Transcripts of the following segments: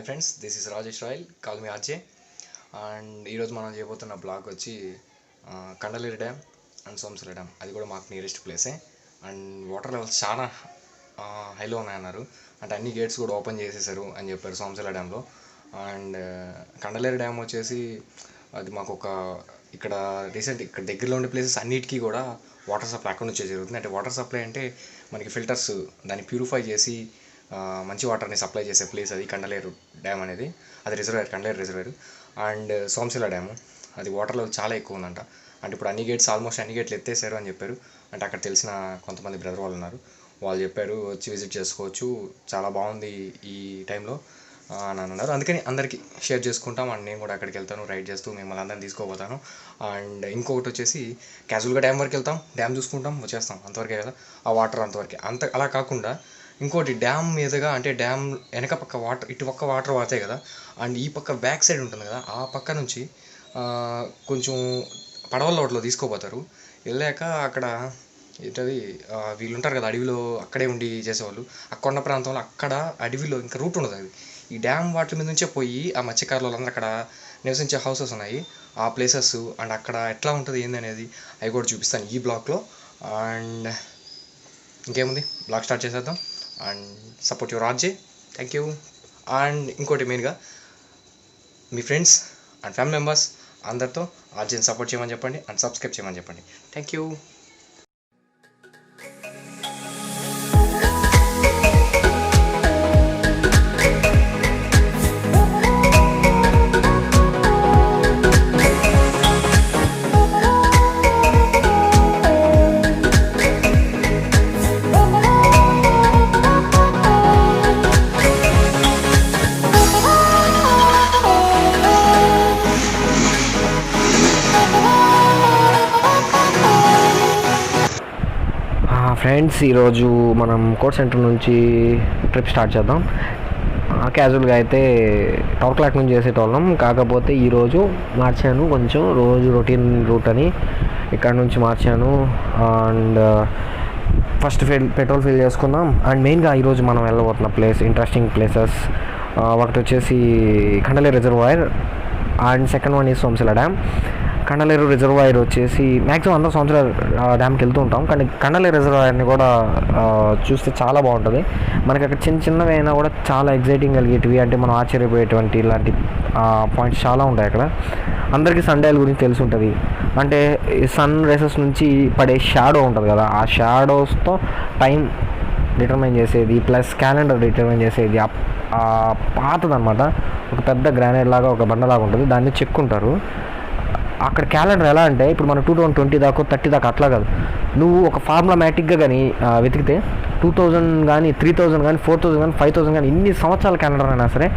Hi friends, this is Rajesh royal, call me RJ. And ఈరోజు మనం చేయబోతున్న బ్లాగ్ వచ్చి Kandaleru dam and Somasila dam. అది కూడా మాకు నియరెస్ట్ ప్లేసే. అండ్ వాటర్ లెవెల్స్ చాలా హైలో ఉన్నాయన్నారు. అంటే అన్ని గేట్స్ కూడా ఓపెన్ చేసేసారు అని చెప్పారు సోమశిల డ్యాంలో. అండ్ కండలేరు డ్యామ్ వచ్చేసి అది మాకు ఇక్కడ ఇక్కడ దగ్గరలో ఉండే ప్లేసెస్ అన్నిటికీ కూడా వాటర్ సప్లై అక్కడ నుంచే జరుగుతుంది. అంటే వాటర్ సప్లై అంటే మనకి ఫిల్టర్స్ దాన్ని ప్యూరిఫై చేసి మంచి వాటర్ని సప్లై చేసే ప్లేస్ అది కండలేరు డ్యామ్ అనేది. అది reservoir, Kandaleru reservoir. And Somasila dam అది వాటర్ లెవెల్ చాలా ఎక్కువ ఉందంట. అంటే ఇప్పుడు ఆల్మోస్ట్ అన్ని గేట్లు ఎత్తేసారు అని చెప్పారు. అంటే అక్కడ తెలిసిన కొంతమంది బ్రదర్ వాళ్ళు ఉన్నారు, వాళ్ళు చెప్పారు వచ్చి విజిట్ చేసుకోవచ్చు, చాలా బాగుంది ఈ టైంలో అని అన్నారు. అందుకని అందరికీ షేర్ చేసుకుంటాం. అండ్ నేను కూడా అక్కడికి వెళ్తాను, రైడ్ చేస్తూ మిమ్మల్ని అందరిని తీసుకోపోతాను. అండ్ ఇంకొకటి వచ్చేసి క్యాజువల్గా డ్యామ్ వరకు వెళ్తాం, డ్యామ్ చూసుకుంటాం, వచ్చేస్తాం, అంతవరకే కదా ఆ వాటర్, అంతవరకే. అలా కాకుండా ఇంకోటి డ్యామ్ మీదుగా, అంటే డ్యామ్ వెనక పక్క వాటర్, ఇటు పక్క వాటర్ పడతాయి కదా, అండ్ ఈ పక్క బ్యాక్ సైడ్ ఉంటుంది కదా, ఆ పక్క నుంచి కొంచెం పడవల్లో వాటిలో తీసుకోపోతారు. వెళ్ళాక అక్కడ ఏంటది వీళ్ళు ఉంటారు కదా అడవిలో, అక్కడే ఉండి చేసేవాళ్ళు. ఆ కొండ ప్రాంతంలో అక్కడ అడవిలో ఇంకా రూట్ ఉండదు. అది ఈ డ్యామ్ వాటి మీద నుంచే పోయి ఆ మత్స్యకారులు వాళ్ళందరూ అక్కడ నివసించే హౌసెస్ ఉన్నాయి, ఆ ప్లేసెస్. అండ్ అక్కడ ఎట్లా ఉంటుంది ఏంది అనేది అవి కూడా చూపిస్తాను ఈ బ్లాగ్లో. అండ్ ఇంకేముంది, బ్లాగ్ స్టార్ట్ చేసేద్దాం. And support your RJ, thank you. And ఇంకోటి మెయిన్గా మీ ఫ్రెండ్స్ అండ్ ఫ్యామిలీ మెంబర్స్ అందరితో ఆర్జేని సపోర్ట్ చేయమని చెప్పండి అండ్ సబ్స్క్రైబ్ చేయమని చెప్పండి. Thank you. ఫ్రెండ్స్, ఈరోజు మనం కోర్ట్ సెంటర్ నుంచి ట్రిప్ స్టార్ట్ చేద్దాం. క్యాజువల్గా అయితే 12 o'clock నుంచి చేసేటోళ్ళం, కాకపోతే ఈరోజు మార్చాను, కొంచెం రోజు రొటీన్ రూట్ అని ఇక్కడ నుంచి మార్చాను. అండ్ ఫస్ట్ పెట్రోల్ ఫిల్ చేసుకుందాం. అండ్ మెయిన్గా ఈరోజు మనం వెళ్ళబోతున్న ఇంట్రెస్టింగ్ ప్లేసెస్ ఒకటి వచ్చేసి Kandaleru reservoir, and second one is Somasila dam. Kandaleru reservoir వచ్చేసి మ్యాక్సిమం అందరూ సోమశిల డ్యామ్కి వెళ్తూ ఉంటాం, కానీ కండలేరు రిజర్వాయర్ని కూడా చూస్తే చాలా బాగుంటుంది. మనకి అక్కడ చిన్నవి అయినా కూడా చాలా ఎగ్జైటింగ్ కలిగేటివి, అంటే మనం ఆశ్చర్యపోయేటువంటి ఇలాంటి పాయింట్స్ చాలా ఉంటాయి అక్కడ. అందరికీ సన్ గురించి తెలిసి ఉంటుంది. అంటే సన్ రేసెస్ నుంచి పడే షాడో ఉంటుంది కదా, ఆ షాడోస్తో టైం డిటర్మైన్ చేసేది, ప్లస్ క్యాలెండర్ డిటర్మైన్ చేసేది పాతదనమాట. ఒక పెద్ద గ్రానైట్ లాగా, ఒక బండలాగా ఉంటుంది, దాన్ని చెక్కుంటారు. అక్కడ క్యాలెండర్ ఎలా అంటే ఇప్పుడు మనం 2020 దాకా 30 దాకా అట్లా కాదు. నువ్వు ఒక ఫార్ములామేటిక్గా కానీ వెతికితే 2000 కానీ 3000 కానీ 4000 కానీ 5000 కానీ ఇన్ని సంవత్సరాల క్యాలెండర్ అయినా సరే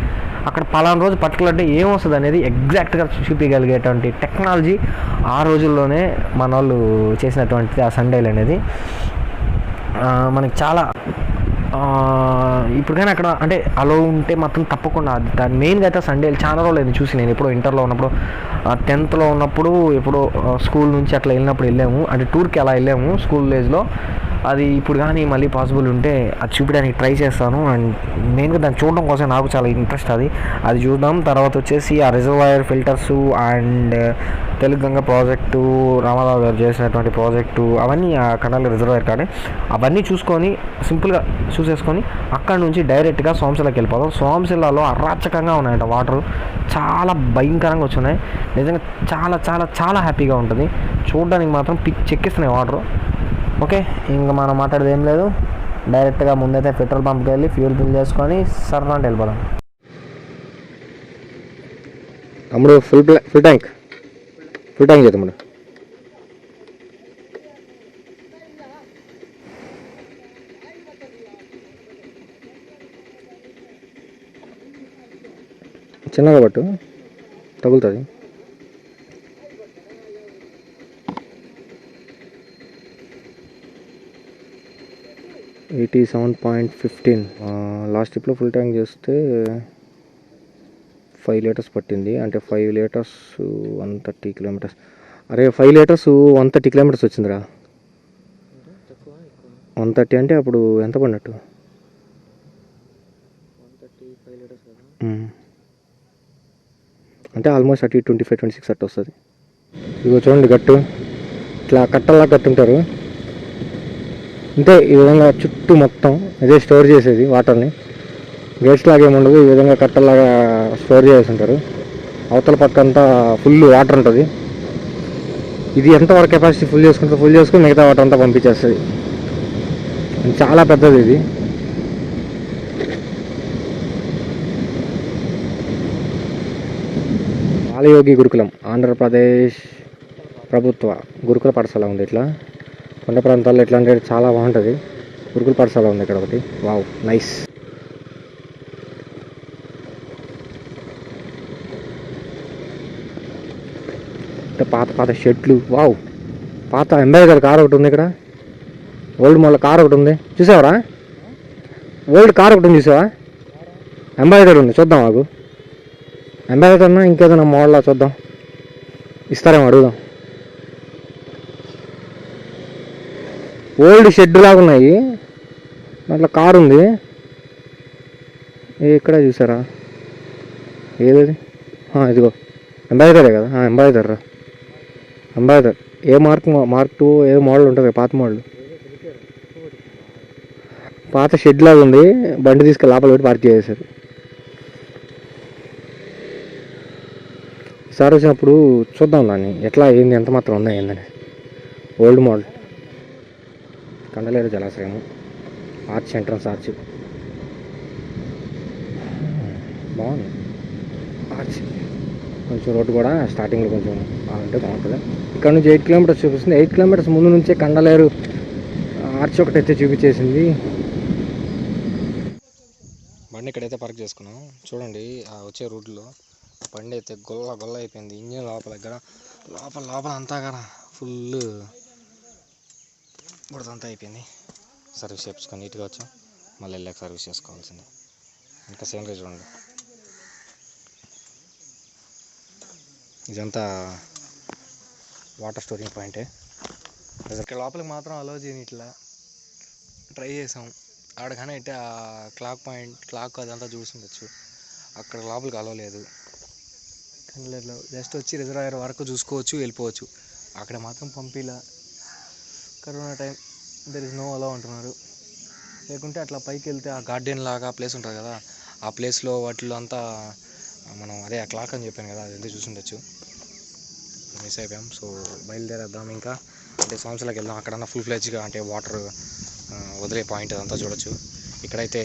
అక్కడ పలానా రోజు పర్టికులర్ డే ఏమొస్తుంది అనేది ఎగ్జాక్ట్గా చూపించగలిగేటువంటి టెక్నాలజీ ఆ రోజుల్లోనే మన వాళ్ళు చేసినటువంటిది ఆ సండేలు అనేది. మనకి చాలా ఇప్పుడు కానీ అక్కడ అంటే అలో ఉంటే మాత్రం తప్పకుండా దాని మెయిన్గా అయితే సండేలు చాలా రోజులు చూసి. నేను ఎప్పుడో ఇంటర్లో ఉన్నప్పుడు, 10th ఉన్నప్పుడు, ఎప్పుడో స్కూల్ నుంచి అట్లా వెళ్ళాము, అంటే టూర్కి అలా వెళ్ళాము స్కూల్ ఏజ్లో. అది ఇప్పుడు కానీ మళ్ళీ పాసిబుల్ ఉంటే అది చూపించడానికి ట్రై చేస్తాను. అండ్ మెయిన్గా దాన్ని చూడడం కోసం నాకు చాలా ఇంట్రెస్ట్, అది చూద్దాం. తర్వాత వచ్చేసి ఆ reservoir ఫిల్టర్సు and Telugu Ganga project, Ramarao గారు చేసినటువంటి ప్రాజెక్టు, అవన్నీ ఆ కండలేరు రిజర్వాయర్ కానీ అవన్నీ చూసుకొని సింపుల్గా చూసేసుకొని అక్కడ నుంచి డైరెక్ట్గా సోమశిలకి వెళ్ళిపోతాం. సోమశిలలో అరాచకంగా ఉన్నాయంట వాటర్, చాలా భయంకరంగా వచ్చున్నాయి. నిజంగా చాలా చాలా చాలా హ్యాపీగా ఉంటుంది చూడడానికి, మాత్రం చెక్కిస్తున్నాయి వాటర్. ఓకే, ఇంకా మనం మాట్లాడేది ఏం లేదు, డైరెక్ట్గా ముందైతే పెట్రోల్ పంప్కి వెళ్ళి ఫ్యూల్ ఫిల్ చేసుకొని సర్రంటే వెళ్ళిపోదాం. తమ్ముడు ఫుల్ ట్యాంక్ చేద్దాం. చిన్నగా పట్టు, తగులుతుంది. $87.15. లాస్ట్ ట్రిప్లో ఫుల్ ట్యాంక్ చేస్తే 5 liters పట్టింది. అంటే 5 liters 130 kilometers. అరే 5 liters 130 kilometers వచ్చిందిరా. 130 అంటే అప్పుడు ఎంత పడినట్టు? 130 5 liters కదా. అంటే ఆల్మోస్ట్ అటు 25-26 అట్టు వస్తుంది. ఇదిగో చూడండి గట్టు, ఇట్లా కట్టల్లా కట్టుంటారు. అంటే ఈ విధంగా చుట్టూ మొత్తం ఇదే స్టోర్ చేసేది వాటర్ని. గేట్స్ లాగా ఏముండదు, ఈ విధంగా కట్టల్లాగా స్టోర్ చేసి ఉంటారు. అవతల పక్క అంతా ఫుల్ వాటర్ ఉంటుంది. ఇది ఎంతవరకు కెపాసిటీ ఫుల్ చేసుకుని మిగతా వాటర్ అంతా పంపించేస్తుంది. చాలా పెద్దది ఇది. బాలయోగి గురుకులం ఆంధ్రప్రదేశ్ ప్రభుత్వ గురుకుల పాఠశాల ఉంది. ఇట్లా కొండ ప్రాంతాల్లో ఎట్లా అంటే చాలా బాగుంటుంది. గురుకుల పాఠశాల ఉంది ఇక్కడ ఒకటి. Wow, nice. పాత షెట్లు. వావ్, పాత అంబేద్కర్ కార్ ఒకటి ఉంది ఇక్కడ. ఓల్డ్ మళ్ళీ కార్ ఒకటి ఉంది, చూసావరా? ఓల్డ్ కార్ ఒకటి ఉంది, చూసావా? అంబేద్కర్ ఉంది, చూద్దాం మాకు. అంబేద్కర్ అన్నా ఇంకేదైనా మోడల్లా చూద్దాం, ఇస్తారేమో అడుగుదాం. ఓల్డ్ షెడ్ లాగా ఉన్నాయి, దాంట్లో కారు ఉంది. ఇక్కడ చూసారా? ఏది? ఇదిగో అంబేద్కరే కదా. అంబేద్కర్ ఏ మార్క్ 2 ఏ మోడల్ ఉంటుంది, పాత మోడల్. పాత షెడ్ లాగా ఉంది, బండి తీసుకెళ్ళి లోపల పెట్టి పార్క్ చేసేసారు. ఈసారి వచ్చినప్పుడు చూద్దాం దాన్ని ఎట్లా ఏంది, ఎంత మాత్రం ఉందా ఏందని. Old model. కండలేరు జలాశ్రయము, ఆర్చ్, ఎంట్రన్స్ ఆర్చ్ బాగుంది. ఆర్చ్ కొంచెం రోడ్డు కూడా స్టార్టింగ్లో కొంచెం బాగుంటే బాగుంటుంది. ఇక్కడ నుంచి 8 కిలోమీటర్స్ చూపిస్తుంది. 8 కిలోమీటర్స్ ముందు నుంచే కండలేరు ఆర్చ్ ఒకటైతే చూపించేసింది. బండి ఇక్కడైతే పార్క్ చేసుకున్నాం. చూడండి ఆ వచ్చే రూట్లో బండి అయితే గొల్ల అయిపోయింది. ఇంజిన్ లోపల అంతా కదా ఫుల్ బుడదంతా అయిపోయింది. సర్వీస్ చేసుకొని నీట్గా వచ్చాం. మళ్ళీ వెళ్ళాక సర్వీస్ చేసుకోవాల్సిందే. ఇంకా సీనరీ చూడండి. ఇదంతా వాటర్ స్టోరింగ్ పాయింటే. ఇక్కడ లోపలికి మాత్రం అలో చేయని ఇట్లా ట్రై చేసాం. ఆడగానే అయితే ఆ క్లాక్ అదంతా చూసుండొచ్చు. అక్కడ లోపలికి అలో లేదు. కండలేరులో జస్ట్ వచ్చి రిజర్వాయర్ వరకు చూసుకోవచ్చు, వెళ్ళిపోవచ్చు. అక్కడ మాత్రం పంపిలా. Corona time, there is no allow అంటున్నారు. లేకుంటే అట్లా పైకి వెళ్తే ఆ గార్డెన్ లాగా ప్లేస్ ఉంటుంది కదా, ఆ ప్లేస్లో వాటిలో అంతా మనం అదే ఆ క్లాక్ అని చెప్పాను కదా, అదంతా చూసుండొచ్చు. మిస్ అయిపోయాం. సో బయలుదేరేద్దాం. ఇంకా అంటే సంవత్సరాలకు వెళ్దాం. అక్కడన్నా ఫుల్ ఫ్లెడ్జ్గా అంటే వాటర్ వదిలే పాయింట్ అదంతా చూడొచ్చు. ఇక్కడైతే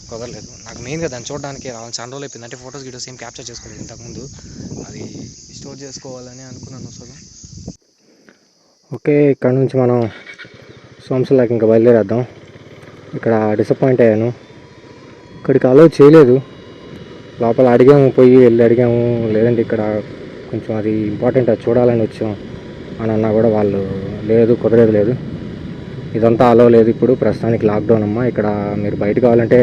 కుదరలేదు. నాకు మెయిన్గా దాన్ని చూడడానికి రావాలి. చాలా రోజులు అయిపోయింది. అంటే ఫొటోస్ వీడియోస్ ఏం క్యాప్చర్ చేసుకోలేదు ఇంతకుముందు. అది స్టోర్ చేసుకోవాలని అనుకున్నాను. సో ఓకే, ఇక్కడ నుంచి మనం సోమశిలాకి ఇంకా బయలుదేరేద్దాం. ఇక్కడ డిసప్పాయింట్ అయ్యాను. ఇక్కడికి అలో చేయలేదు. లోపల వెళ్ళి అడిగాము. లేదంటే ఇక్కడ కొంచెం అది ఇంపార్టెంట్, అది చూడాలని వచ్చాం అని అన్నా కూడా వాళ్ళు లేదు, కుదరేది లేదు, ఇదంతా అలో లేదు ఇప్పుడు ప్రస్తుతానికి, లాక్డౌన్ అమ్మా. ఇక్కడ మీరు బయట కావాలంటే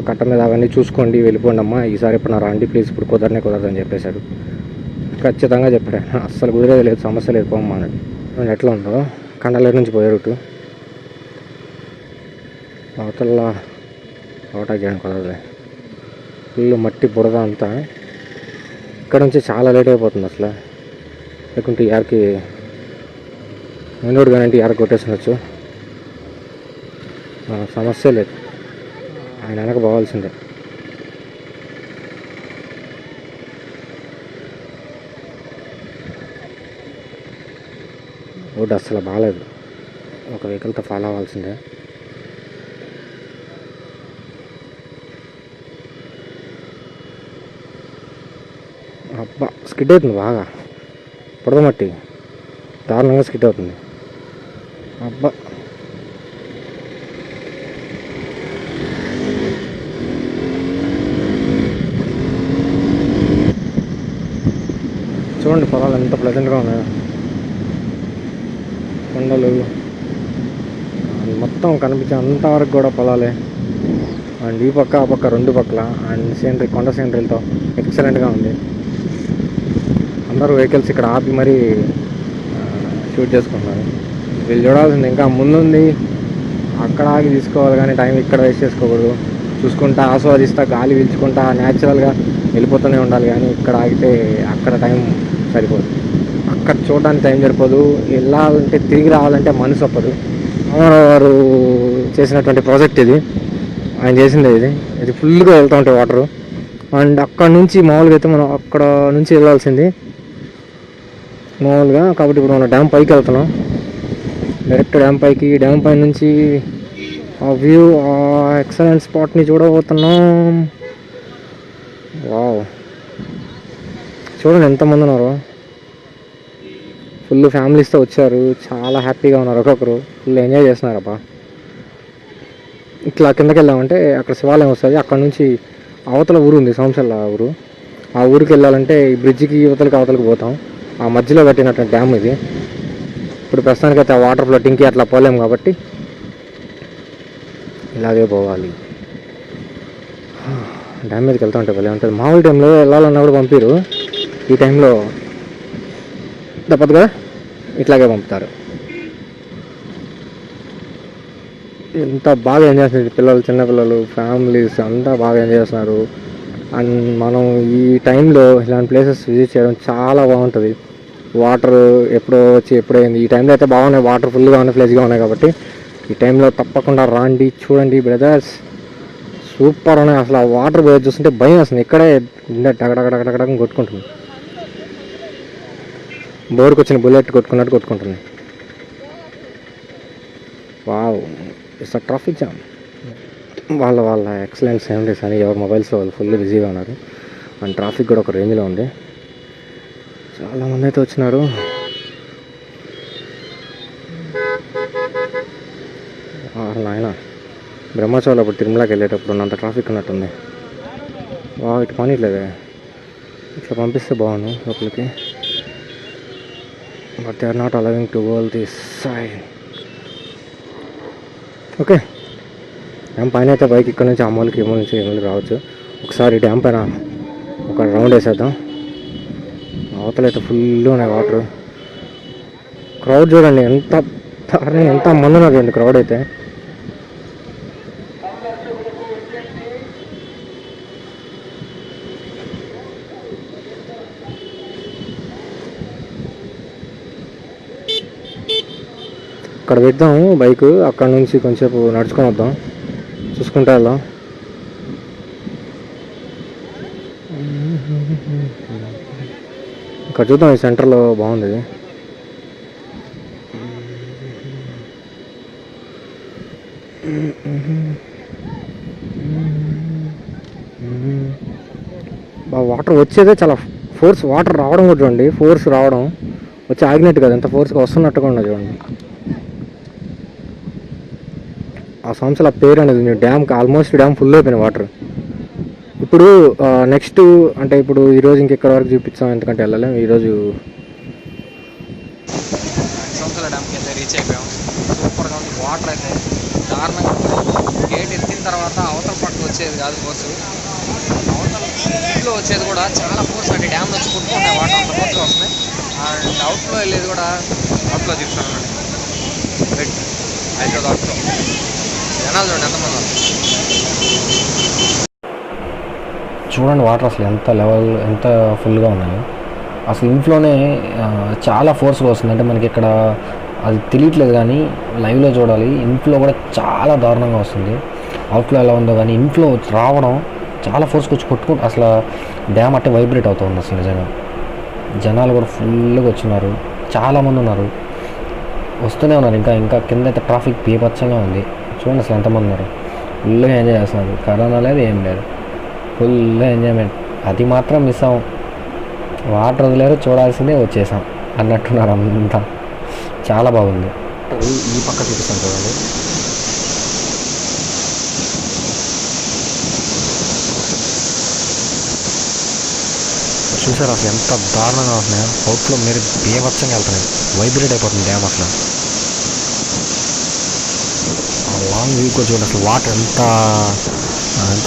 కట్ట మీద అవన్నీ చూసుకోండి, వెళ్ళిపోండి అమ్మా, ఈసారి ఎప్పుడు నా రండి ప్లీజ్, ఇప్పుడు కుదరదని చెప్పేశాడు. ఖచ్చితంగా చెప్పాడు. అస్సలు కుదిరేది లేదు, సమస్య లేదు, పోమ్మా అన్నాడు. ఎట్లా ఉందో కండలేరు నుంచి పోయే రూటు అవతల ఓవర్టేక్ చేయడానికి కుదరదులే. ఫుల్ మట్టి బురద అంతా. ఇక్కడ నుంచి చాలా లేట్ అయిపోతుంది అసలు. లేకుంటే యార్కి మెయిన్ రోడ్ కానీ యార్కి కొట్టేసుకొచ్చు, సమస్య లేదు. ఆయన వెనక పోవాల్సిందే. రోడ్డు అస్సలు బాగాలేదు, ఒక వెహికల్తో ఫాలో అవ్వాల్సిందే. అబ్బా స్కిడ్ అవుతుంది బాగా, పొడదమట్టి దారుణంగా స్కిడ్ అవుతుంది. అబ్బా చూడండి పొలాలు ఎంత ప్లెజెంట్గా ఉన్నాయో. కొండలు మొత్తం కనిపించే అంతవరకు కూడా పొలాలే. అండ్ ఈ పక్క ఆ పక్క రెండు పక్కల అండ్ సీనరీ, కొండ సీనరీలతో ఎక్సలెంట్గా ఉంది. అందరూ వెహికల్స్ ఇక్కడ ఆపి మరీ షూట్ చేసుకుంటున్నారు. వీళ్ళు చూడాల్సింది ఇంకా ముందుంది, అక్కడ ఆగి తీసుకోవాలి కానీ టైం ఇక్కడ వేస్ట్ చేసుకోకూడదు. చూసుకుంటా ఆస్వాదిస్తా గాలి పీల్చుకుంటా న్యాచురల్గా వెళ్ళిపోతూనే ఉండాలి. కానీ ఇక్కడ ఆగితే అక్కడ టైం సరిపోదు, అక్కడ చూడడానికి టైం సరిపోదు, వెళ్ళాలంటే తిరిగి రావాలంటే మనసు ఒప్పదు. రామారావు చేసినటువంటి ప్రాజెక్ట్ ఇది, ఆయన చేసిందే ఇది ఫుల్గా వెళ్తూ ఉంటాయి వాటరు. అండ్ అక్కడ నుంచి మామూలుగా అయితే మనం అక్కడ నుంచి వెళ్ళాల్సింది మామూలుగా. కాబట్టి ఇప్పుడు మనం డ్యామ్ పైకి వెళ్తున్నాం, డైరెక్ట్ డ్యామ్ పైకి. డ్యామ్ పై నుంచి ఆ వ్యూ, ఆ ఎక్సలెంట్ స్పాట్ని చూడబోతున్నాం. వావ్, చూడండి ఎంతమంది ఉన్నారు. ఫుల్ ఫ్యామిలీస్తో వచ్చారు, చాలా హ్యాపీగా ఉన్నారు, ఒక్కొక్కరు ఫుల్ ఎంజాయ్ చేస్తున్నారబ్బా. ఇట్లా కిందకి వెళ్ళామంటే అక్కడ శివాలయం వస్తుంది. అక్కడ నుంచి అవతల ఊరు ఉంది, సోమశల్ల ఊరు. ఆ ఊరికి వెళ్ళాలంటే ఈ బ్రిడ్జికి అవతలకి పోతాం. ఆ మధ్యలో కట్టినటువంటి డ్యామ్ ఇది. ఇప్పుడు ప్రస్తుతానికైతే ఆ వాటర్ ఫ్లోటింగ్కి అట్లా పోలేము కాబట్టి ఇలాగే పోవాలి. డ్యామ్ మీదకి వెళ్తూ ఉంటే భలే ఉంటుంది. మామూలు టైంలో వెళ్ళాలన్నా కూడా పంపిరు, ఈ టైంలో తప్పదు కదా, ఇట్లాగే పంపుతారు. ఎంత బాగా ఎంజాయ్ చేస్తున్నారు పిల్లలు, చిన్నపిల్లలు, ఫ్యామిలీస్ అంతా బాగా ఎంజాయ్ చేస్తున్నారు. అండ్ మనం ఈ టైంలో ఇలాంటి ప్లేసెస్ విజిట్ చేయడం చాలా బాగుంటుంది. వాటర్ ఎప్పుడో వచ్చి ఎప్పుడైంది, ఈ టైంలో అయితే బాగున్నాయి, వాటర్ ఫుల్గా ఉన్నాయి, ఫ్లెజ్గా ఉన్నాయి. కాబట్టి ఈ టైంలో తప్పకుండా రాండి, చూడండి బ్రదర్స్, సూపర్ ఉన్నాయి. అసలు ఆ వాటర్ పోయి చూస్తుంటే భయం వస్తుంది, ఇక్కడే టగడగడగడగడ కొట్టుకుంటుంది, బోర్కి వచ్చిన బుల్లెట్ కొట్టుకున్నట్టు కొట్టుకుంటుంది. Wow, it's a traffic jam. వాళ్ళ ఎక్సలెంట్ సెవెంటీస్ అని ఎవరి మొబైల్స్లో వాళ్ళు ఫుల్ బిజీగా ఉన్నారు. అండ్ ట్రాఫిక్ కూడా ఒక రేంజ్లో ఉంది, చాలామంది అయితే వచ్చినారు. నాయన బ్రహ్మోత్సవాలు అప్పుడు తిరుమలకి వెళ్ళేటప్పుడు ఉన్నంత ట్రాఫిక్ ఉన్నట్టుంది. ఇటు పనిట్లేదే, ఇట్లా పంపిస్తే బాగుండు లోపలికి. But they are not allowing to go this side. Okay, dam పైన అయితే బైక్ ఇక్కడ నుంచి అమ్మోళ్ళకి ఏమోళ్ళకి రావచ్చు. ఒకసారి డ్యామ్ పైన ఒక రౌండ్ వేసేద్దాం. అవతలైతే ఫుల్ ఉన్నాయి వాటర్. క్రౌడ్ చూడండి ఎంత మంది ఉన్నారు చూడండి, క్రౌడ్ అయితే. అక్కడ పెడదాము బైక్, అక్కడ నుంచి కొంచెంసేపు నడుచుకొని వద్దాం, చూసుకుంటా వెళ్దాం. ఇక్కడ చూద్దాం, ఈ సెంటర్లో బాగుంది. వాటర్ వచ్చేదే చాలా ఫోర్స్, వాటర్ రావడం కూడా చూడండి, ఫోర్స్ రావడం, వచ్చి ఆగినట్టు కదా, ఎంత ఫోర్స్గా వస్తున్నట్టుగా ఉండదు చూడండి. ఆ సంవత్సరాల పేరు అనేది డ్యామ్కి ఆల్మోస్ట్ డ్యామ్ ఫుల్ అయిపోయినాయి వాటర్. ఇప్పుడు నెక్స్ట్ అంటే ఇప్పుడు ఈరోజు ఇంకెక్కడ వరకు చూపించాం, ఎందుకంటే వెళ్ళలేము ఈరోజు. సంవత్సరాల డ్యామ్కి అయితే రీచ్ అయిపోయాం. సూపర్గా ఉంది, వాటర్ అయితే దారుణంగా ఉంది. గేట్ ఎత్తిన తర్వాత అవతల పక్కకు వచ్చేది కాదు ఫోర్సు, అవతల ఇంట్లో వచ్చేది కూడా చాలా ఫోర్స్. అంటే డ్యామ్ వచ్చి కొట్టుకుంటాయి వాటర్, అంత ఫోర్స్గా వస్తున్నాయి. అండ్ అవుట్లో వెళ్ళేది కూడా, అవుట్లో చూపిస్తాను అయితే అవుట్లో జనాలు చూడండి ఎంతమంది. చూడండి వాటర్ అసలు ఎంత ఫుల్గా ఉన్నాయో. అసలు ఇంట్లోనే చాలా ఫోర్స్గా వస్తుంది. అంటే మనకి ఇక్కడ అది తెలియట్లేదు కానీ లైవ్లో చూడాలి, ఇంట్లో కూడా చాలా దారుణంగా వస్తుంది. అవుట్లో ఎలా ఉందో కానీ ఇంట్లో రావడం చాలా ఫోర్స్కి వచ్చి కొట్టుకుంటూ అసలు డ్యామ్ అట్టే వైబ్రేట్ అవుతుంది అసలు నిజంగా. జనాలు కూడా ఫుల్గా వచ్చినారు, చాలామంది ఉన్నారు, వస్తూనే ఉన్నారు. ఇంకా కింద అయితే ట్రాఫిక్ బీభత్సంగా ఉంది. చూడండి అసలు ఎంతమంది ఉన్నారు, ఫుల్గా ఎంజాయ్ చేస్తున్నారు. కరోనా లేదు ఏం లేదు, ఫుల్ ఎంజాయ్మెంట్. అది మాత్రం మిస్ అవ్వం, వాటర్ వదిలేరు, చూడాల్సిందే వచ్చేసాం అన్నట్టున్నారు అంతా. చాలా బాగుంది. ఈ పక్క చూపిస్తాను చూడండి. చూసారు అసలు ఎంత దారుణంగా వస్తున్నాయో. అవుట్లో మీరు బీభత్సంగా వెళ్తున్నాయి, వైబ్రేట్ అయిపోతుంది డ్యామ్ అసలు. లాంగ్ వ్యూ కూడా చూడండి, అసలు వాటర్ ఎంత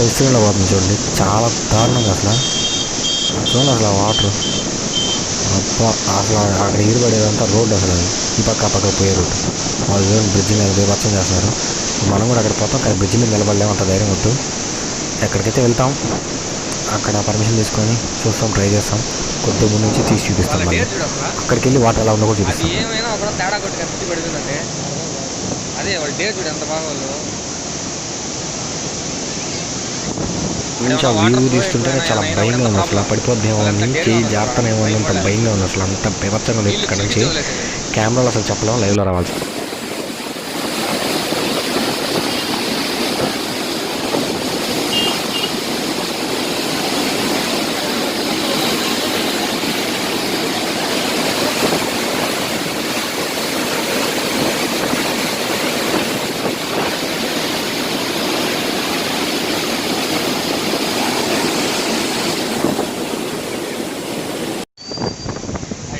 విస్తృతంగా పోతుంది చూడండి, చాలా దారుణంగా అసలు. చూడండి అసలు వాటర్ అసలు అక్కడ ఎగిరిపడేదంతా రోడ్డు, అసలు అది ఈ పక్క ఆ పక్క పోయే రోడ్డు. వాళ్ళు చూడండి బ్రిడ్జ్ మీద బీభత్సం చేస్తున్నారు. మనం కూడా అక్కడ పోతాం, కానీ బ్రిడ్జ్ మీద నిలబడలేము, అంత ధైర్యం వద్దు. ఎక్కడికైతే వెళ్తాం అక్కడ పర్మిషన్ తీసుకొని చూస్తాం, ట్రై చేస్తాం. కొద్ది ముందు నుంచి తీసి చూపిస్తాం. అక్కడికి వెళ్ళి వాటర్ ఎలా ఉందో కూడా చూపిస్తాం. ఏమైనా కూడా తేడా కొట్టి కత్తి పడుతుందంటే అదే వాళ్ళు డేర్ చూడు ఎంత బాగా వాళ్ళు నుంచి ఆ వ్యూ తీస్తుంటే చాలా భయంగా ఉంది అసలు. పడిపోద్దేమో అని చేయి జాగ్రత్తనేమో అంత భయంగా ఉంది అసలు. అంత బీభత్సంగా ఉంది ఇక్కడ నుంచి. కెమెరాలో అసలు చెప్పలేం, లైవ్లో రావాల్సి.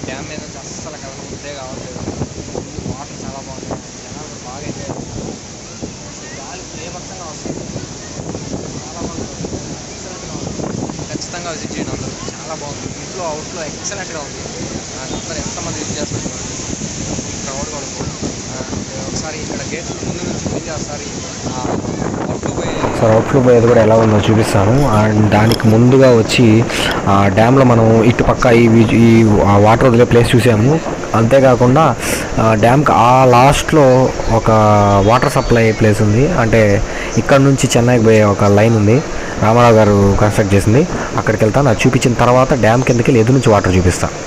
డ్యామ్ మీద నుంచి అస్సలు కదల ముద్దే కావట్లేదు. వాటర్ చాలా బాగుంది, జనాలు బాగా ఎంజాయ్ చేస్తున్నారు. గాలి బీభత్సంగా వస్తుంది, చాలా బాగుంది, ఎక్సలెంట్గా ఉంది. ఖచ్చితంగా విజిట్ చేయండి అందరూ, చాలా బాగుంది. ఇంట్లో అవుట్లో ఎక్సలెంట్గా ఉంది. అందరూ ఎంతమంది విజిట్ చేస్తున్నారు, క్రౌడ్ కూడా ఒకసారి ఇక్కడ గేట్ ముందు నుంచి వెళ్ళి ఒకసారి అవుట్లో పోయేది కూడా ఎలా ఉందో చూపిస్తాను. అండ్ దానికి ముందుగా వచ్చి ఆ డ్యామ్లో మనం ఇటు పక్క ఈ వాటర్ వదిలే ప్లేస్ చూసాము. అంతేకాకుండా డ్యామ్కి ఆ లాస్ట్లో ఒక వాటర్ సప్లై ప్లేస్ ఉంది. అంటే ఇక్కడ నుంచి చెన్నైకి పోయే ఒక లైన్ ఉంది, రామారావు గారు కన్స్ట్రక్ట్ చేసింది. అక్కడికి వెళ్తాను. అది చూపించిన తర్వాత డ్యామ్ కిందకి వెళ్ళి ఎదురు నుంచి వాటర్ చూపిస్తాను.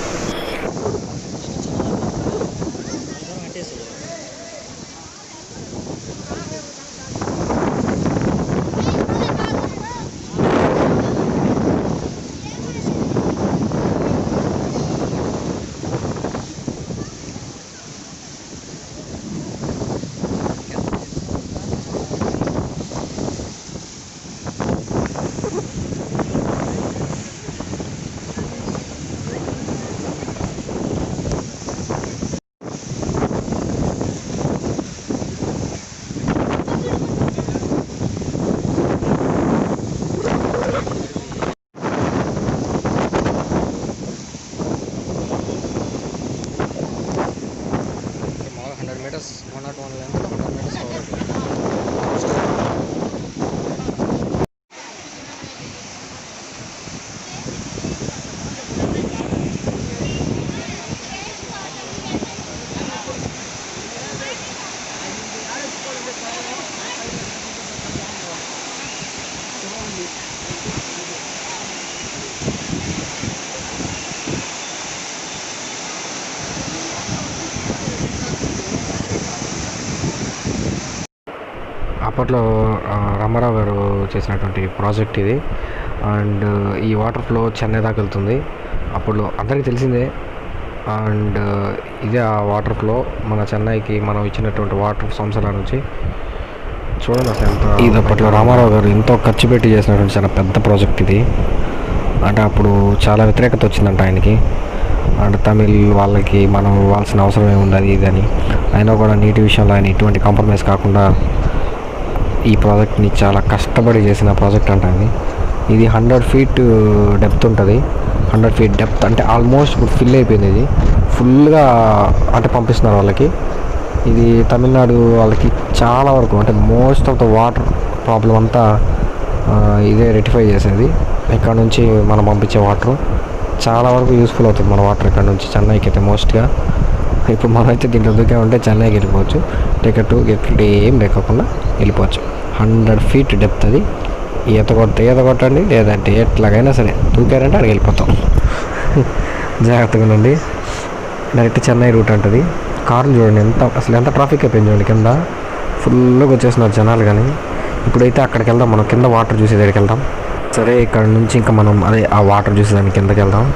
అప్పట్లో రామారావు గారు చేసినటువంటి ప్రాజెక్ట్ ఇది. అండ్ ఈ వాటర్ ఫ్లో చెన్నై దాకా వెళ్తుంది. అప్పుడు అందరికీ తెలిసిందే. అండ్ ఇదే ఆ వాటర్ ఫ్లో మన చెన్నైకి మనం ఇచ్చినటువంటి వాటర్ సంస్థల నుంచి. చూడండి అసలు ఎంత. ఇది అప్పట్లో రామారావు గారు ఎంతో ఖర్చు పెట్టి చేసినటువంటి చాలా పెద్ద ప్రాజెక్ట్ ఇది. అంటే అప్పుడు చాలా వ్యతిరేకత వచ్చిందంట ఆయనకి. అండ్ తమిళ్ వాళ్ళకి మనం ఇవ్వాల్సిన అవసరం ఏముంది అది ఇది అని. అయినా కూడా నీటి విషయంలో ఆయన ఎటువంటి కాంప్రమైజ్ కాకుండా ఈ ప్రాజెక్ట్ని చాలా కష్టపడి చేసిన ప్రాజెక్ట్ అంట ఇది 100 feet డెప్త్ ఉంటుంది. 100 feet డెప్త్ అంటే ఆల్మోస్ట్ ఇప్పుడు ఫిల్ అయిపోయింది. ఇది ఫుల్గా అంటే పంపిస్తున్నారు వాళ్ళకి. ఇది తమిళనాడు వాళ్ళకి చాలా వరకు అంటే most of the water problem అంతా ఇదే రెక్టిఫై చేసేది. ఇక్కడ నుంచి మనం పంపించే వాటర్ చాలా వరకు యూస్ఫుల్ అవుతుంది. మన వాటర్ ఇక్కడ నుంచి చెన్నైకి అయితే మోస్ట్గా ఇప్పుడు మనం అయితే దీంట్లో దూకామంటే చెన్నైకి వెళ్ళిపోవచ్చు. టికెట్ ఏం లేకుండా వెళ్ళిపోవచ్చు. 100 feet డెప్త్ అది. ఈత కొట్టండి, లేదంటే ఎట్లాగైనా సరే దూకారంటే అక్కడికి వెళ్ళిపోతాం. జాగ్రత్తగా ఉండండి. డైరెక్ట్ చెన్నై రూట్ అంటుంది. కార్లు చూడండి ఎంత ట్రాఫిక్ అయిపోయింది చూడండి. కింద ఫుల్గా వచ్చేస్తున్నారు జనాలు. కానీ ఇప్పుడైతే అక్కడికి వెళ్దాం. మనం కింద వాటర్ చూసే దగ్గరికి వెళ్దాం. సరే ఇక్కడ నుంచి ఇంకా మనం అదే ఆ వాటర్ చూసేదానికి కిందకి వెళ్దాం.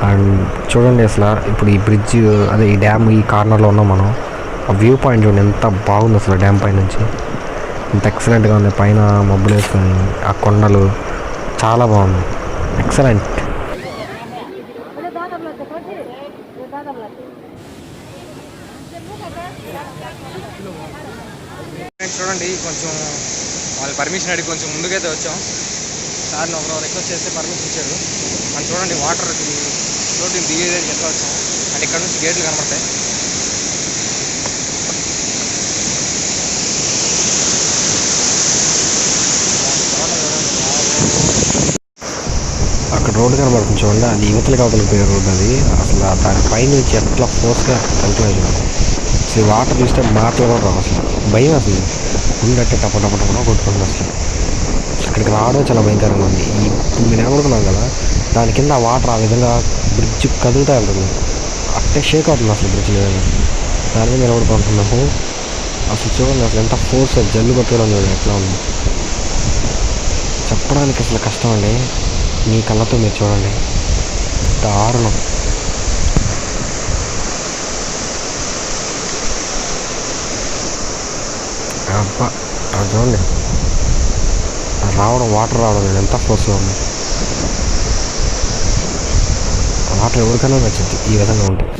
అండ్ చూడండి అసలు ఇప్పుడు ఈ బ్రిడ్జ్ అదే ఈ డ్యామ్ ఈ కార్నర్లో ఉన్నాం మనం. ఆ వ్యూ పాయింట్ చూడండి ఎంత బాగుంది అసలు. డ్యామ్ పై నుంచి ఎంత ఎక్సలెంట్గా ఉంది. పైన మబ్బులు వేసుకొని ఆ కొండలు చాలా బాగుంది. ఎక్సలెంట్. చూడండి కొంచెం వాళ్ళ పర్మిషన్ అడిగి కొంచెం ముందుకైతే వచ్చాం. సార్ని ఒకరు రిక్వెస్ట్ చేస్తే పర్మిషన్ ఇచ్చారు. మనం చూడండి వాటర్ ఫ్లోటింగ్ దిగేది ఎట్లా వచ్చాం. అండ్ ఇక్కడ నుంచి గేట్లు కనబడతాయి. రోడ్డు కనబడుతుంది చూడండి, అది యువతలకి అవతలకి పోయే రోడ్డు. అది అసలు దాని పైనుంచి ఎట్లా ఫోర్స్గా వెళ్తున్నాయి చూడండి. అసలు వాటర్ చూస్తే మాటలు కూడా రావు. అసలు భయం, అసలు ఉండట్టే టప టప టప కొట్టుకుంటుంది. అసలు అక్కడికి రావడం చాలా భయంకరంగా ఉంది. ఇప్పుడు మేము ఏమనుకున్నాం కదా, దాని కింద ఆ వాటర్ ఆ విధంగా బ్రిడ్జ్ కదులుతూ వెళ్తుంది, అట్టే షేక్ అవుతుంది అసలు బ్రిడ్జ్ మీద. దాని మీద నిలబడుకుంటున్నాము. అసలు చూడండి, అసలు ఎంత ఫోర్స్ జల్లు కొట్టడం చూడండి ఎట్లా ఉంది. చెప్పడానికి అసలు కష్టం అండి, మీ కళ్ళతో మీరు చూడండి, దారుణం. అబ్బా అది చూడండి, రావడం వాటర్ రావడం ఎంత ఫోర్స్గా ఉంది. వాటర్ ఎవరికైనా నచ్చింది ఈ విధంగా ఉంటుంది.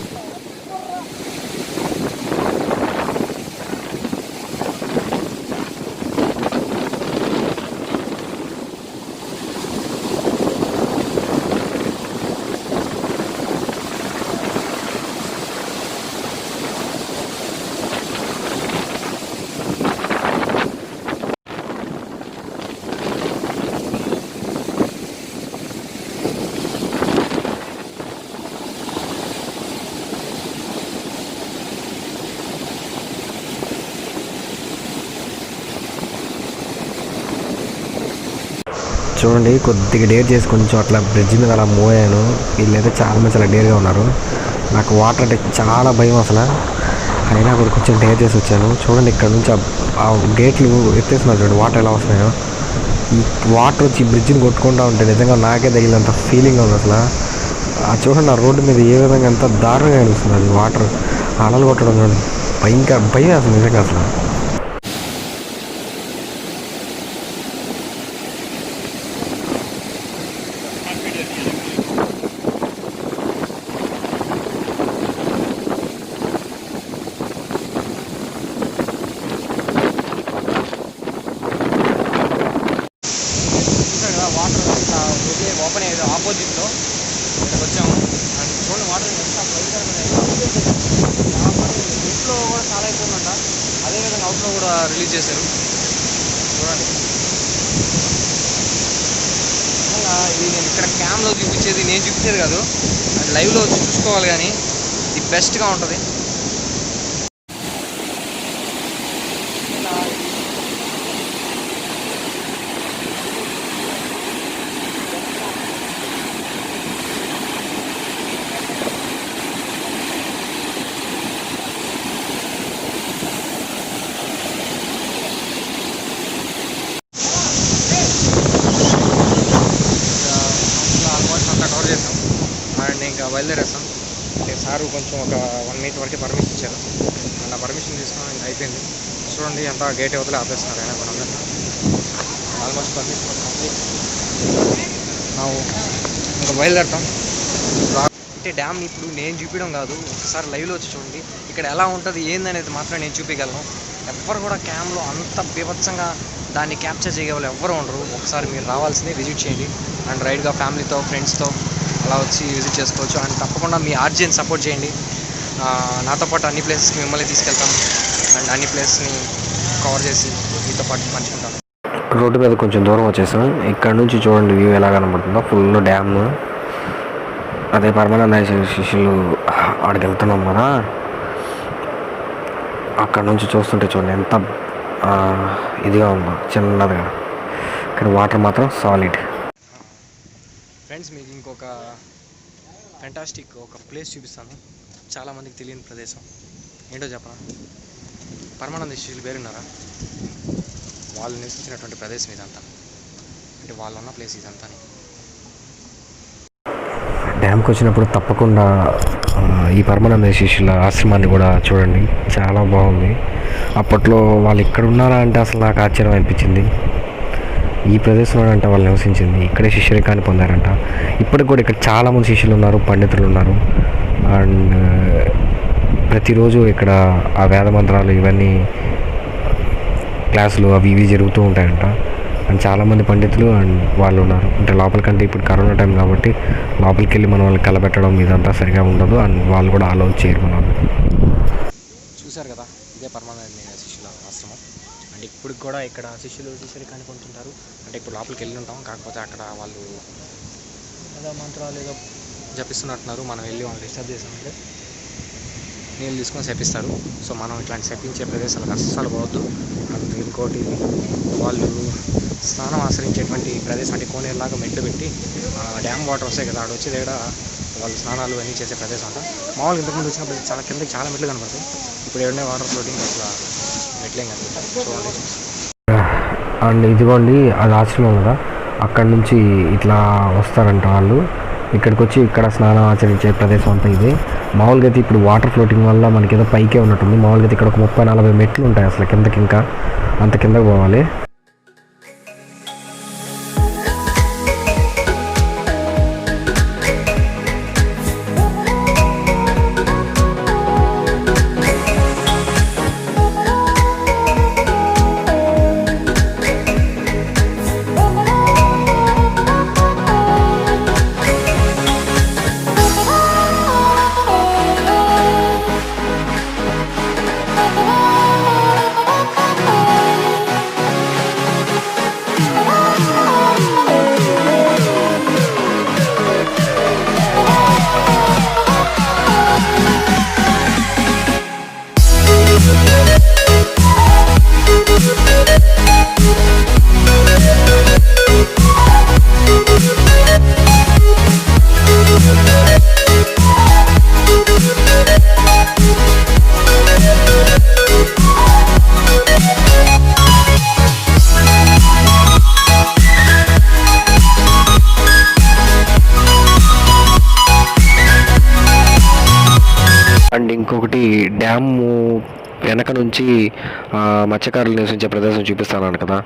చూడండి, కొద్దిగా డేర్ చేసి కొంచెం అట్లా బ్రిడ్జ్ మీద అలా మూవ్ అయ్యాను. వీళ్ళైతే చాలా మంది చాలా డేర్గా ఉన్నారు. నాకు వాటర్ అంటే చాలా భయం అసలు, అయినా కూడా కొంచెం డేర్ చేసి వచ్చాను. చూడండి, ఇక్కడ నుంచి ఆ గేట్లు ఎత్తేస్తున్నారు చూడండి, వాటర్ ఎలా వస్తున్నాయో. ఈ వాటర్ వచ్చి బ్రిడ్జ్ని కొట్టుకుంటూ ఉంటే నిజంగా నాకే తగిలినంత ఫీలింగ్ ఉంది అసలు. ఆ చూడండి, ఆ రోడ్డు మీద ఏ విధంగా ఎంత దారుణంగా అనిపిస్తుంది అది వాటర్ అలలు కొట్టడం చూడండి, భయంకర భయం అసలు నిజంగా అసలు. ఓపెన్ అయ్యేది ఆపోజిట్లో ఇక్కడికి వచ్చాము. అండ్ చూడండి వాటర్ ఎంత ఇంట్లో కూడా చాలా అయిపోయిందంట, అదేవిధంగా అవుట్లో కూడా రిలీజ్ చేశారు చూడండి. ఇది నేను ఇక్కడ క్యామ్లో చూపించేది, నేను చూపించేది కాదు, అది లైవ్లో వచ్చి చూసుకోవాలి. కానీ ఇది బెస్ట్గా ఉంటుంది. కవర్ చేసాం అండ్ ఇంకా బయలుదేరేస్తాం. సారు కొంచెం ఒక 1 minute వరకు పర్మిషన్ ఇచ్చారు, అండ్ ఆ పర్మిషన్ తీసుకుని ఇంకా అయిపోయింది. చూడండి అంతా గేట్ అవతలే ఆపేస్తున్నారు అయినా కూడా అందరూ. Almost permission complete. ఇంకా బయలుదేరుతాం. అంటే డ్యామ్ ఇప్పుడు నేను చూపించడం కాదు, ఒకసారి లైవ్లో వచ్చి చూడండి ఇక్కడ ఎలా ఉంటుంది ఏందనేది మాత్రం నేను చూపించగలను. ఎవ్వరు కూడా క్యామ్లో అంత బీభత్సంగా దాన్ని క్యాప్చర్ చేయగలరు ఎవ్వరు ఉండరు. ఒకసారి మీరు రావాల్సిందే, విజిట్ చేయండి. అండ్ రైడ్గా ఫ్యామిలీతో ఫ్రెండ్స్తో అలా వచ్చి విజిట్ చేసుకోవచ్చు. అండ్ తప్పకుండా మీ ఆర్జీని సపోర్ట్ చేయండి. నాతో పాటు అన్ని ప్లేసెస్కి మిమ్మల్ని తీసుకెళ్తాను అండ్ అన్ని ప్లేస్ని కవర్ చేసి మీతో పాటు పంచుకుంటాను. రోడ్డు మీద కొంచెం దూరం వచ్చేసాం. ఇక్కడ నుంచి చూడండి వ్యూ ఎలా కనబడుతుందో, ఫుల్ డ్యామ్. అదే పరమానంద శిష్యులు ఆడికి వెళ్తున్నాం కదా, అక్కడ నుంచి చూస్తుంటే చూడండి ఎంత ఇదిగా ఉందో, చిన్నదిగా. కానీ వాటర్ మాత్రం సాలిడ్. ఫ్రెండ్స్, మీకు ఇంకొక ఫెంటాస్టిక్ ఒక ప్లేస్ చూపిస్తాను, చాలామందికి తెలియని ప్రదేశం. ఏంటో చెప్పనా? పరమానంద శిష్యులు పేరున్నారా? వాళ్ళు నివసించినటువంటి ప్రదేశం ఇదంతా, అంటే వాళ్ళు ఉన్న ప్లేస్ ఇదంతా. డ్యామ్కి వచ్చినప్పుడు తప్పకుండా ఈ పరమానంద శిష్యుల ఆశ్రమాన్ని కూడా చూడండి, చాలా బాగుంది. అప్పట్లో వాళ్ళు ఇక్కడ ఉన్నారా అంటే అసలు నాకు ఆశ్చర్యం అనిపించింది. ఈ ప్రదేశంలో అంటే వాళ్ళు నివసించింది, ఇక్కడే శిష్యరికాన్ని పొందారంట. ఇప్పటికి కూడా ఇక్కడ చాలామంది శిష్యులు ఉన్నారు, పండితులు ఉన్నారు. అండ్ ప్రతిరోజు ఇక్కడ ఆ వేద మంత్రాలు ఇవన్నీ క్లాసులు అవి ఇవి జరుగుతూ ఉంటాయంట. అండ్ చాలామంది పండితులు అండ్ వాళ్ళు ఉన్నారు. అంటే లోపలికంటే ఇప్పుడు కరోనా టైం కాబట్టి లోపలికి వెళ్ళి మన వాళ్ళని కలబెట్టడం ఇదంతా సరిగా ఉండదు. అండ్ వాళ్ళు కూడా అలౌ చేయరు మన వాళ్ళు. చూశారు కదా, ఇదే పరమానంద శిష్యుల ఆశ్రమం. అంటే ఇప్పుడు కూడా ఇక్కడ శిష్యులు శిష్యులు కనుకుంటుంటారు. అంటే ఇప్పుడు లోపలికి వెళ్ళి ఉంటాం, కాకపోతే అక్కడ వాళ్ళు ఏదో మంత్రాలు ఏదో జపిస్తున్నట్టున్నారు. మనం వెళ్ళి వాళ్ళు డిస్టర్బ్ చేసామంటే నీళ్ళు తీసుకొని శపిస్తారు. సో మనం ఇట్లాంటి శపించే ప్రదేశాలకు అస్సలు పోవద్దు. అండ్ ఇంకోటి, వాళ్ళు స్నానం ఆచరించేటువంటి ప్రదేశం అంటే కోనేరులాగా మెట్లు పెట్టి డ్యామ్ వాటర్ వస్తాయి కదా, ఆడ వచ్చే దగ్గర వాళ్ళు స్నానాలు అన్నీ చేసే ప్రదేశం అంట. మామూలుగా ఇంతకుముందు వచ్చినప్పుడు చాలా కిందకి చాలా మెట్లు కనపడతాయి. ఇప్పుడు ఏడనే వాటర్ ఫ్లోటింగ్ అసలు మెట్లేం కనిపిస్తాయి. చూడండి. అండ్ ఇదిగోండి అది ఆశ్రమం కదా, అక్కడి నుంచి ఇట్లా వస్తారంట వాళ్ళు. ఇక్కడికి వచ్చి ఇక్కడ స్నానం ఆచరించే ప్రదేశం అంతా ఇది. మామూలుగా అయితే ఇప్పుడు వాటర్ ఫ్లోటింగ్ వల్ల మనకి ఏదో పైకే ఉన్నట్టుంది. మామూలుగా అయితే ఇక్కడ ఒక 30-40 మెట్లు ఉంటాయి అసలు కిందకి, ఇంకా అంత కిందకి పోవాలి. అండ్ ఇంకొకటి, డ్యాము వెనక నుంచి మత్స్యకారులు నివసించే ప్రదేశం చూపిస్తాను కదా,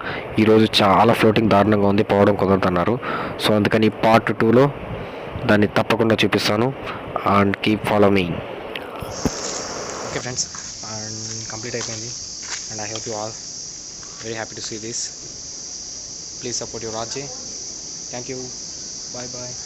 ఈరోజు చాలా ఫ్లోటింగ్ దారుణంగా ఉంది, పోవడం కుదరదన్నారు. సో అందుకని పార్ట్ 2లో దాన్ని తప్పకుండా చూపిస్తాను. And keep follow me. Okay friends, and complete అయిపోయింది. And I hope you all very happy to see this. Please support your Raje. Thank you. Bye bye.